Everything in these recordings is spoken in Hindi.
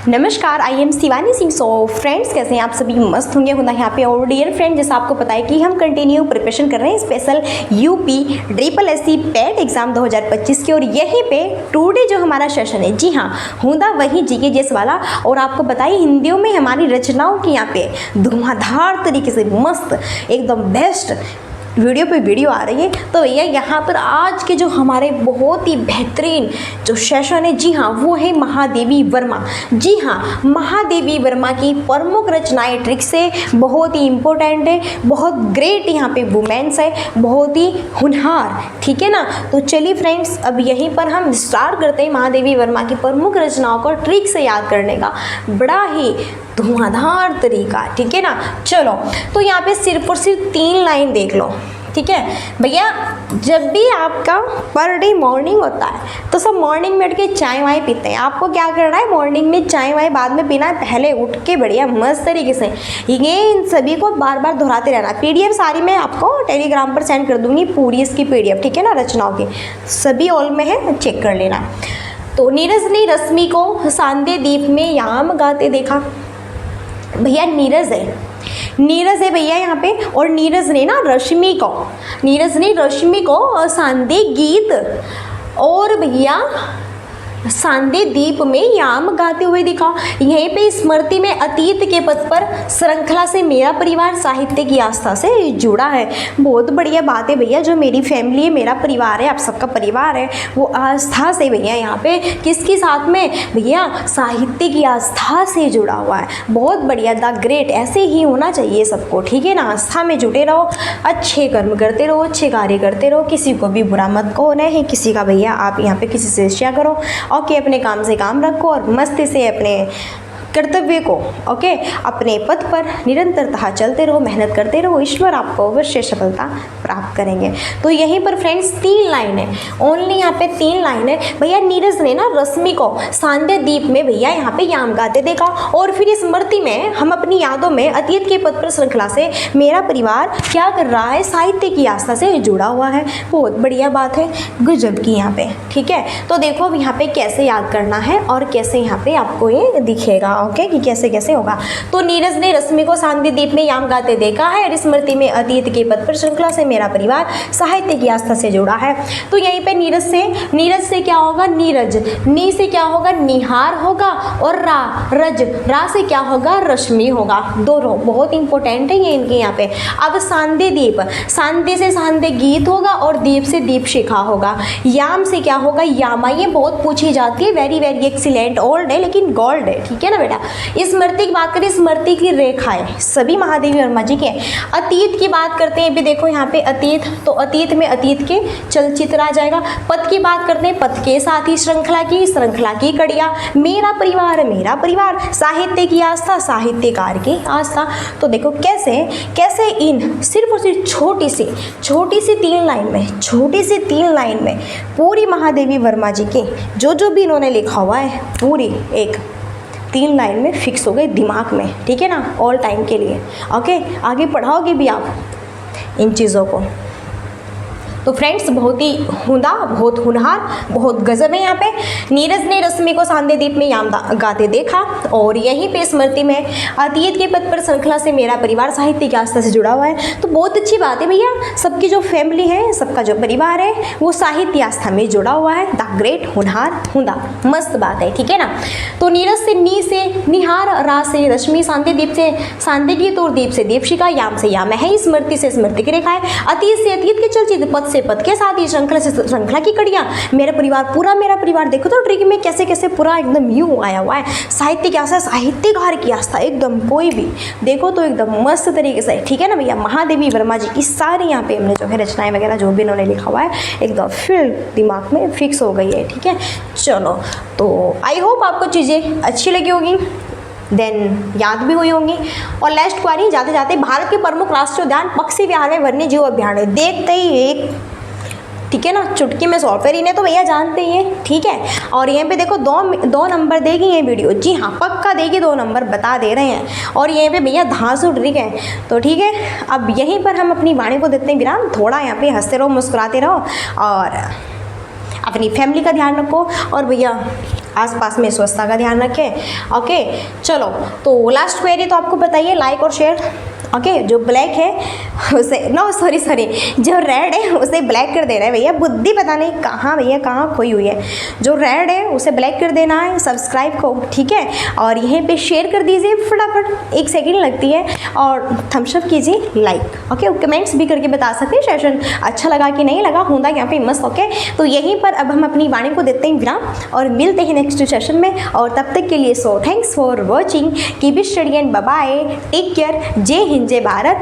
नमस्कार, I am Shivani Singh. So friends, कैसे हैं आप सभी? मस्त होंगे खुदा यहाँ पे। और डियर फ्रेंड, जैसा आपको पता है कि हम कंटिन्यू प्रिपरेशन कर रहे हैं special UP SSC PAT exam 2025 की। और यहीं पे टुडे जो हमारा सेशन है, जी हाँ, हुंदा वही जीके जेस वाला। और आपको बताइए, हिंदियों में हमारी रचनाओं की यहाँ पे धुआंधार तरीके से मस्त एकदम बेस्ट वीडियो पे वीडियो आ रही है। तो भैया यहाँ पर आज के जो हमारे बहुत ही बेहतरीन जो सेशन है, जी हाँ, वो है महादेवी वर्मा। जी हाँ, महादेवी वर्मा की प्रमुख रचनाएं ट्रिक्स से बहुत ही इम्पोर्टेंट है, बहुत ग्रेट यहाँ पे वुमेन्स है, बहुत ही हुनहार, ठीक है ना। तो चलिए फ्रेंड्स, अब यहीं पर हम स्टार्ट करते हैं महादेवी वर्मा की प्रमुख रचनाओं को ट्रिक से याद करने का बड़ा ही धुआंधार तरीका, ठीक है ना। चलो, तो यहाँ पे सिर्फ और सिर्फ 3 लाइन देख लो, ठीक है भैया। जब भी आपका पर डे मॉर्निंग होता है तो सब मॉर्निंग में उठ के चाय वाय पीते हैं। आपको क्या करना है? मॉर्निंग में चाय वाय बाद में पीना है, पहले उठ के बढ़िया मस्त तरीके से ये इन सभी को बार बार दोहराते रहना। PDF सारी मैं आपको टेलीग्राम पर सेंड कर दूंगी, पूरी इसकी PDF, ठीक है ना, रचनाओं की सभी ऑल में है, चेक कर लेना। तो नीरज ने रश्मि को सांदे द्वीप में याम गाते देखा। भैया नीरज है भैया यहाँ पे। और नीरज ने रश्मि को सांदे गीत और भैया सांदे द्वीप में याम गाते हुए दिखा। यहीं पे स्मृति में अतीत के पथ पर श्रृंखला से मेरा परिवार साहित्य की आस्था से जुड़ा है। बहुत बढ़िया बात है भैया, जो मेरी फैमिली है, मेरा परिवार है, आप सबका परिवार है, वो आस्था से भैया यहाँ पे किसके साथ में? भैया साहित्य की आस्था से जुड़ा हुआ है। बहुत बढ़िया, द ग्रेट। ऐसे ही होना चाहिए सबको, ठीक है ना। आस्था में जुटे रहो, अच्छे कर्म करते रहो, अच्छे कार्य करते रहो, किसी को भी बुरा मत कहो, नहीं किसी का भैया आप यहाँ पे किसी से ईर्ष्या करो। ओके, अपने काम से काम रखो और मस्ती से अपने कर्तव्य को अपने पथ पर निरंतरता चलते रहो, मेहनत करते रहो, ईश्वर आपको अवश्य सफलता प्राप्त करेंगे। तो यहीं पर फ्रेंड्स 3 लाइन है, ओनली यहाँ पे 3 लाइन है भैया। नीरज ने ना रश्मि को सांदे द्वीप में भैया यहाँ पे याम गाते देखा। और फिर स्मृति में हम अपनी यादों में अतीत के पथ पर श्रृंखला से मेरा परिवार क्या कर रहा है? साहित्य की आस्था से जुड़ा हुआ है। बहुत बढ़िया बात है, गजब की यहाँ पे, ठीक है। तो देखो अब यहाँ पे कैसे याद करना है और कैसे यहाँ पे आपको ये दिखेगा, ओके, कि कैसे कैसे होगा। तो नीरज ने रश्मि को सांदे द्वीप में याम गाते देखा है और स्मृति में अतीत के पथ पर श्रृंखला से मेरा परिवार साहित्य की आस्था से जुड़ा है। तो यहीं पे नीरज से क्या होगा? नीरज। नी से क्या होगा? निहार होगा। और रा से क्या होगा? रश्मि होगा। दोनों बहुत इंपॉर्टेंट है ये इनके यहाँ पे। अब सांदे द्वीप, सांदे से सांदे गीत होगा और द्वीप से दीप शिखा होगा। याम से क्या होगा? यामा। ये बहुत पूछी जाती है, वेरी वेरी एक्सीलेंट, ओल्ड है लेकिन गोल्ड है, ठीक है ना बेटा। स्मृति की बात करें, स्मृति की रेखाएं सभी महादेवी वर्मा जी के। अतीत की बात करते हैं, भी देखो यहाँ पे अतीत, तो अतीत में अतीत के चलचित्र आ जाएगा। पथ की बात करते हैं, पथ के साथ ही श्रृंखला की कड़िया। मेरा परिवार, साहित्य की आस्था, साहित्यकार की आस्था। तो देखो कैसे इन सिर्फ और सिर्फ छोटी सी 3 लाइन में पूरी महादेवी वर्मा जी के जो भी इन्होंने लिखा हुआ है, पूरी एक 3 लाइन में फिक्स हो गए दिमाग में, ठीक है ना, ऑल टाइम के लिए। ओके, आगे पढ़ाओगे भी आप इन चीज़ों को। तो फ्रेंड्स, बहुत ही बहुत हुनहार, बहुत गजब है यहाँ पे। नीरज ने रश्मि को सांदे द्वीप में याम गाते देखा और यहीं पे स्मृति में अतीत के पथ पर श्रृंखला से मेरा परिवार साहित्य की आस्था से जुड़ा हुआ है। तो बहुत अच्छी बात है भैया, सबकी जो फैमिली है, सबका जो परिवार है, वो साहित्य आस्था में जुड़ा हुआ है। द ग्रेट, हुनहार, हुंदा, मस्त बात है, ठीक है ना। तो नीरज से नी से निहार, रा से रश्मि, सांदे द्वीप से सांदे गीत और दीप से दीपशिखा, याम से याम है, स्मृति से स्मृति की रेखा है, अतीत से अतीत के चलचित्र, पथ से पथ के साथ ही श्रृंखला से श्रृंखला की कड़ियाँ। मेरा परिवार देखो तो ट्रिक में कैसे कैसे पूरा एकदम यूं आया हुआ है। साहित्य की आस्था, साहित्यकार की आस्था, एकदम कोई भी देखो तो एकदम मस्त तरीके से, ठीक है ना भैया। महादेवी वर्मा जी की सारी यहाँ पे हमने जो है रचनाएं वगैरह जो भी इन्होंने लिखा हुआ है, एकदम फिर दिमाग में फिक्स हो गई है, ठीक है। चलो, तो आई होप आपको चीज़ें अच्छी लगी होगी, देन याद भी हुई होंगी। और लास्ट क्वारी जाते जाते, भारत के प्रमुख राष्ट्रीय उद्यान पक्षी विहार में वन्य जीव अभ्यारण्य है। देखते ही एक, ठीक है ना, चुटकी में सॉफ्टवेयर इन्हें तो भैया जानते ही हैं, ठीक है। और यहाँ पे देखो 2 नंबर देगी ये वीडियो, जी हाँ पक्का देगी, 2 नंबर बता दे रहे हैं। और यहाँ पे भैया धांसू ट्रिक है, तो ठीक है। अब यहीं पर हम अपनी वाणी को देते हैं विराम। थोड़ा यहाँ पे हंसते रहो, मुस्कुराते रहो और अपनी फैमिली का ध्यान रखो। और भैया आसपास में स्वच्छता का ध्यान रखें। ओके, चलो तो लास्ट क्वेरी तो आपको बताइए, लाइक और शेयर। ओके, जो ब्लैक है उसे सॉरी जो रेड है उसे ब्लैक कर देना है भैया, बुद्धि पता नहीं कहाँ भैया कहाँ खोई हुई है। जो रेड है उसे ब्लैक कर देना है, सब्सक्राइब को, ठीक है, और यहीं पे शेयर कर दीजिए फटाफट, 1 सेकेंड लगती है, और थम्स अप कीजिए लाइक। ओके, कमेंट्स भी करके बता सकते हैं सेशन अच्छा लगा कि नहीं लगा, होता यहाँ पे मस्त। ओके, तो यहीं पर अब हम अपनी वाणी को देते हैं विराम और मिलते हैं नेक्स्ट सेशन में, और तब तक के लिए so thanks for watching, keep study and bye bye, take care, जय हिंद जय भारत,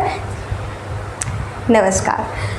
नमस्कार।